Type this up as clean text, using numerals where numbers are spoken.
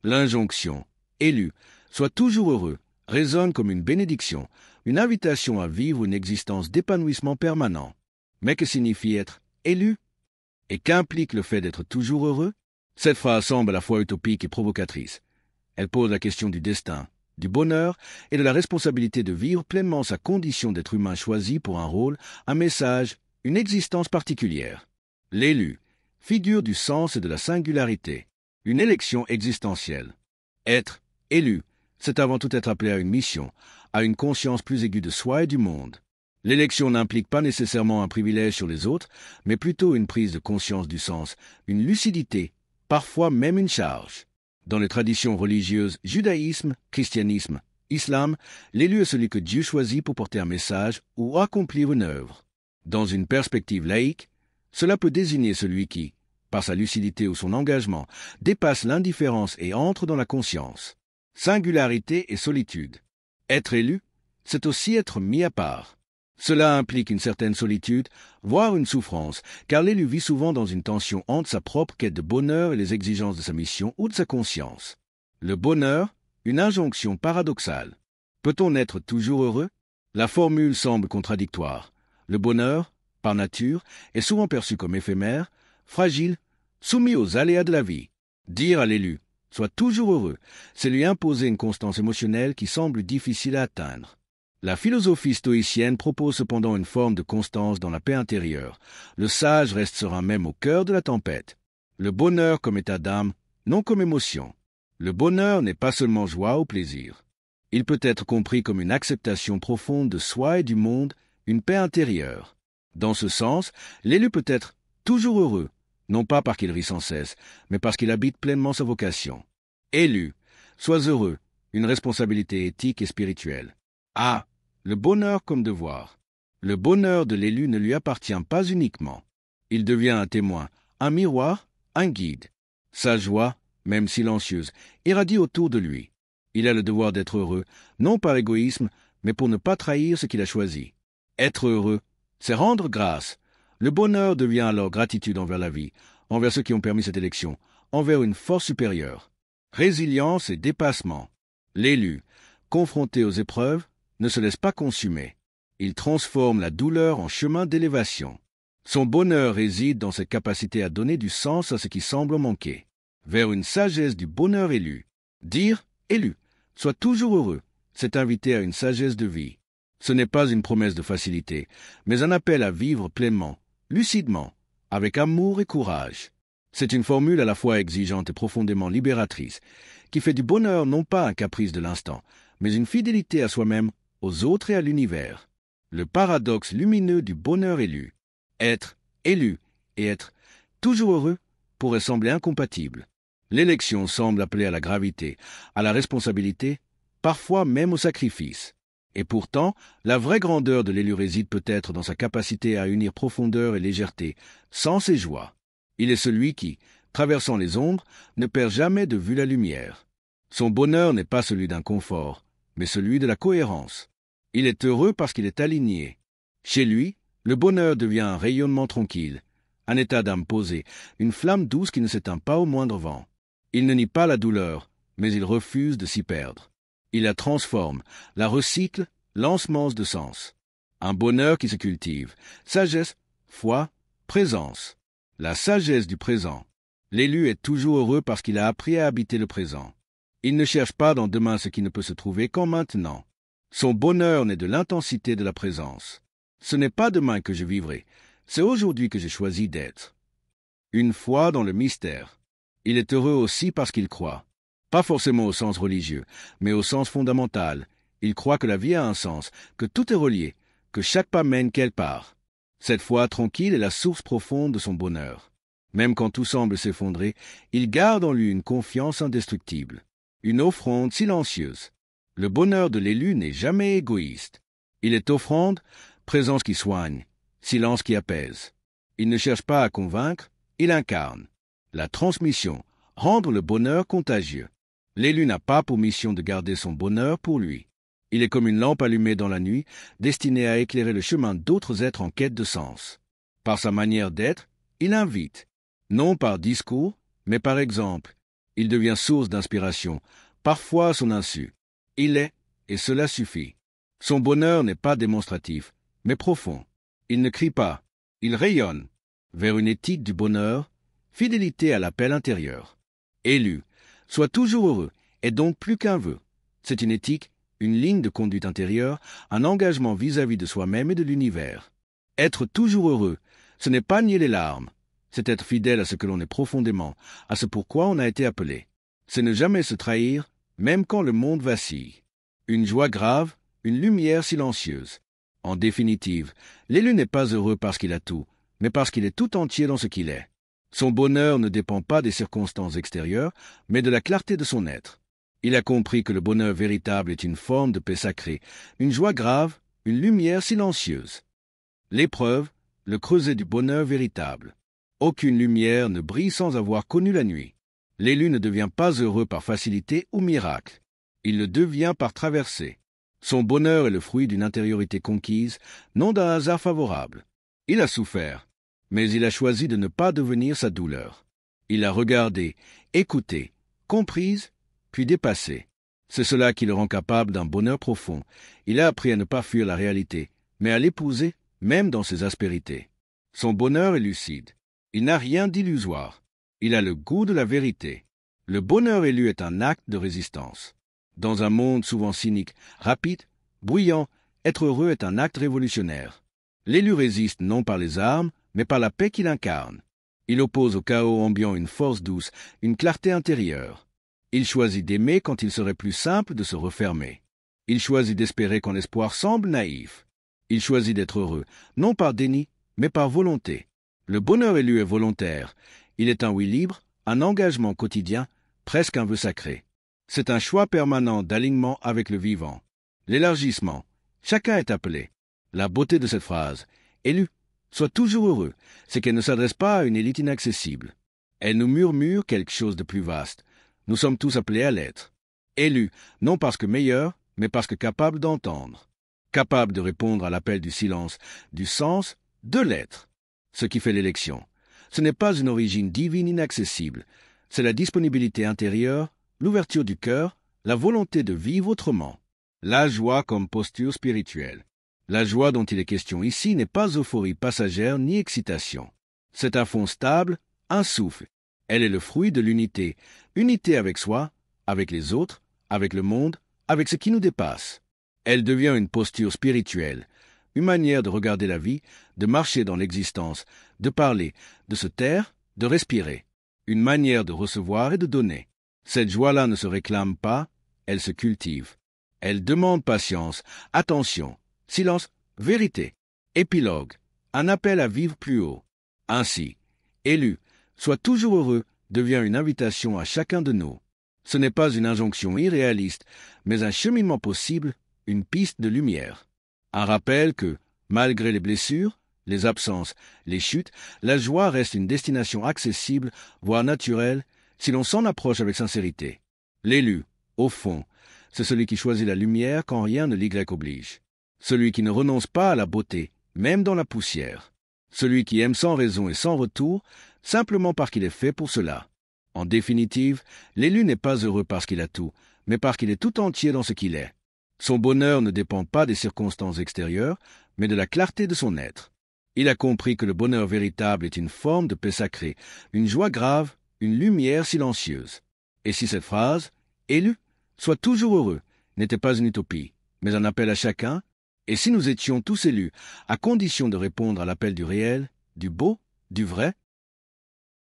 L'injonction « élu, sois toujours heureux » résonne comme une bénédiction, une invitation à vivre une existence d'épanouissement permanent. Mais que signifie être élu? Et qu'implique le fait d'être toujours heureux? Cette phrase semble à la fois utopique et provocatrice. Elle pose la question du destin, du bonheur et de la responsabilité de vivre pleinement sa condition d'être humain choisi pour un rôle, un message, une existence particulière. L'élu, figure du sens et de la singularité, une élection existentielle. Être élu, c'est avant tout être appelé à une mission, à une conscience plus aiguë de soi et du monde. L'élection n'implique pas nécessairement un privilège sur les autres, mais plutôt une prise de conscience du sens, une lucidité, parfois même une charge. Dans les traditions religieuses judaïsme, christianisme, islam, l'élu est celui que Dieu choisit pour porter un message ou accomplir une œuvre. Dans une perspective laïque, cela peut désigner celui qui, par sa lucidité ou son engagement, dépasse l'indifférence et entre dans la conscience. Singularité et solitude. Être élu, c'est aussi être mis à part. Cela implique une certaine solitude, voire une souffrance, car l'élu vit souvent dans une tension entre sa propre quête de bonheur et les exigences de sa mission ou de sa conscience. Le bonheur, une injonction paradoxale. Peut-on être toujours heureux? La formule semble contradictoire. Le bonheur, par nature, est souvent perçu comme éphémère, fragile, soumis aux aléas de la vie. Dire à l'élu « sois toujours heureux », c'est lui imposer une constance émotionnelle qui semble difficile à atteindre. La philosophie stoïcienne propose cependant une forme de constance dans la paix intérieure. Le sage reste serein même au cœur de la tempête. Le bonheur comme état d'âme, non comme émotion. Le bonheur n'est pas seulement joie ou plaisir. Il peut être compris comme une acceptation profonde de soi et du monde, une paix intérieure. Dans ce sens, l'élu peut être toujours heureux, non pas parce qu'il rit sans cesse, mais parce qu'il habite pleinement sa vocation. Élu, sois heureux, une responsabilité éthique et spirituelle. Ah, le bonheur comme devoir. Le bonheur de l'élu ne lui appartient pas uniquement. Il devient un témoin, un miroir, un guide. Sa joie, même silencieuse, irradie autour de lui. Il a le devoir d'être heureux, non par égoïsme, mais pour ne pas trahir ce qu'il a choisi. Être heureux, c'est rendre grâce. Le bonheur devient alors gratitude envers la vie, envers ceux qui ont permis cette élection, envers une force supérieure. Résilience et dépassement. L'élu, confronté aux épreuves, ne se laisse pas consumer. Il transforme la douleur en chemin d'élévation. Son bonheur réside dans cette capacité à donner du sens à ce qui semble manquer. Vers une sagesse du bonheur élu. Dire « élu », sois toujours heureux, c'est inviter à une sagesse de vie. Ce n'est pas une promesse de facilité, mais un appel à vivre pleinement, lucidement, avec amour et courage. C'est une formule à la fois exigeante et profondément libératrice, qui fait du bonheur non pas un caprice de l'instant, mais une fidélité à soi-même, aux autres et à l'univers. Le paradoxe lumineux du bonheur élu. Être élu et être toujours heureux pourrait sembler incompatibles. L'élection semble appeler à la gravité, à la responsabilité, parfois même au sacrifice. Et pourtant, la vraie grandeur de l'élu réside peut-être dans sa capacité à unir profondeur et légèreté, sens et joie. Il est celui qui, traversant les ombres, ne perd jamais de vue la lumière. Son bonheur n'est pas celui d'un confort, mais celui de la cohérence. Il est heureux parce qu'il est aligné. Chez lui, le bonheur devient un rayonnement tranquille, un état d'âme posé, une flamme douce qui ne s'éteint pas au moindre vent. Il ne nie pas la douleur, mais il refuse de s'y perdre. Il la transforme, la recycle, l'ensemence de sens. Un bonheur qui se cultive, sagesse, foi, présence. La sagesse du présent. L'élu est toujours heureux parce qu'il a appris à habiter le présent. Il ne cherche pas dans demain ce qui ne peut se trouver qu'en maintenant. Son bonheur naît de l'intensité de la présence. Ce n'est pas demain que je vivrai, c'est aujourd'hui que j'ai choisi d'être. Une foi dans le mystère. Il est heureux aussi parce qu'il croit. Pas forcément au sens religieux, mais au sens fondamental. Il croit que la vie a un sens, que tout est relié, que chaque pas mène quelque part. Cette foi tranquille est la source profonde de son bonheur. Même quand tout semble s'effondrer, il garde en lui une confiance indestructible, une offrande silencieuse. Le bonheur de l'élu n'est jamais égoïste. Il est offrande, présence qui soigne, silence qui apaise. Il ne cherche pas à convaincre, il incarne. La transmission, rendre le bonheur contagieux. L'élu n'a pas pour mission de garder son bonheur pour lui. Il est comme une lampe allumée dans la nuit, destinée à éclairer le chemin d'autres êtres en quête de sens. Par sa manière d'être, il invite, non par discours, mais par exemple. Il devient source d'inspiration, parfois à son insu. Il est, et cela suffit. Son bonheur n'est pas démonstratif, mais profond. Il ne crie pas, il rayonne vers une éthique du bonheur, fidélité à l'appel intérieur. Élu, sois toujours heureux, est donc plus qu'un vœu. C'est une éthique, une ligne de conduite intérieure, un engagement vis-à-vis de soi-même et de l'univers. Être toujours heureux, ce n'est pas nier les larmes, c'est être fidèle à ce que l'on est profondément, à ce pourquoi on a été appelé. C'est ne jamais se trahir, même quand le monde vacille. Une joie grave, une lumière silencieuse. En définitive, l'élu n'est pas heureux parce qu'il a tout, mais parce qu'il est tout entier dans ce qu'il est. Son bonheur ne dépend pas des circonstances extérieures, mais de la clarté de son être. Il a compris que le bonheur véritable est une forme de paix sacrée, une joie grave, une lumière silencieuse. L'épreuve, le creuset du bonheur véritable. Aucune lumière ne brille sans avoir connu la nuit. L'élu ne devient pas heureux par facilité ou miracle. Il le devient par traversée. Son bonheur est le fruit d'une intériorité conquise, non d'un hasard favorable. Il a souffert, mais il a choisi de ne pas devenir sa douleur. Il a regardé, écouté, comprise, puis dépassé. C'est cela qui le rend capable d'un bonheur profond. Il a appris à ne pas fuir la réalité, mais à l'épouser, même dans ses aspérités. Son bonheur est lucide. Il n'a rien d'illusoire. Il a le goût de la vérité. Le bonheur élu est un acte de résistance. Dans un monde souvent cynique, rapide, bruyant, être heureux est un acte révolutionnaire. L'élu résiste non par les armes, mais par la paix qu'il incarne. Il oppose au chaos ambiant une force douce, une clarté intérieure. Il choisit d'aimer quand il serait plus simple de se refermer. Il choisit d'espérer quand l'espoir semble naïf. Il choisit d'être heureux, non par déni, mais par volonté. Le bonheur élu est volontaire. Il est un oui libre, un engagement quotidien, presque un vœu sacré. C'est un choix permanent d'alignement avec le vivant. L'élargissement. Chacun est appelé. La beauté de cette phrase, élu, sois toujours heureux, c'est qu'elle ne s'adresse pas à une élite inaccessible. Elle nous murmure quelque chose de plus vaste. Nous sommes tous appelés à l'être. Élu, non parce que meilleur, mais parce que capable d'entendre. Capable de répondre à l'appel du silence, du sens, de l'être. Ce qui fait l'élection. Ce n'est pas une origine divine inaccessible. C'est la disponibilité intérieure, l'ouverture du cœur, la volonté de vivre autrement. La joie comme posture spirituelle. La joie dont il est question ici n'est pas euphorie passagère ni excitation. C'est un fond stable, un souffle. Elle est le fruit de l'unité. Unité avec soi, avec les autres, avec le monde, avec ce qui nous dépasse. Elle devient une posture spirituelle, une manière de regarder la vie, de marcher dans l'existence, de parler, de se taire, de respirer. Une manière de recevoir et de donner. Cette joie-là ne se réclame pas, elle se cultive. Elle demande patience, attention, silence, vérité. Épilogue, un appel à vivre plus haut. Ainsi, élu, sois toujours heureux, devient une invitation à chacun de nous. Ce n'est pas une injonction irréaliste, mais un cheminement possible, une piste de lumière. Un rappel que, malgré les blessures, les absences, les chutes, la joie reste une destination accessible, voire naturelle, si l'on s'en approche avec sincérité. L'élu, au fond, c'est celui qui choisit la lumière quand rien ne l'y oblige. Celui qui ne renonce pas à la beauté, même dans la poussière. Celui qui aime sans raison et sans retour, simplement parce qu'il est fait pour cela. En définitive, l'élu n'est pas heureux parce qu'il a tout, mais parce qu'il est tout entier dans ce qu'il est. Son bonheur ne dépend pas des circonstances extérieures, mais de la clarté de son être. Il a compris que le bonheur véritable est une forme de paix sacrée, une joie grave, une lumière silencieuse. Et si cette phrase, élu, sois toujours heureux, n'était pas une utopie, mais un appel à chacun, et si nous étions tous élus, à condition de répondre à l'appel du réel, du beau, du vrai,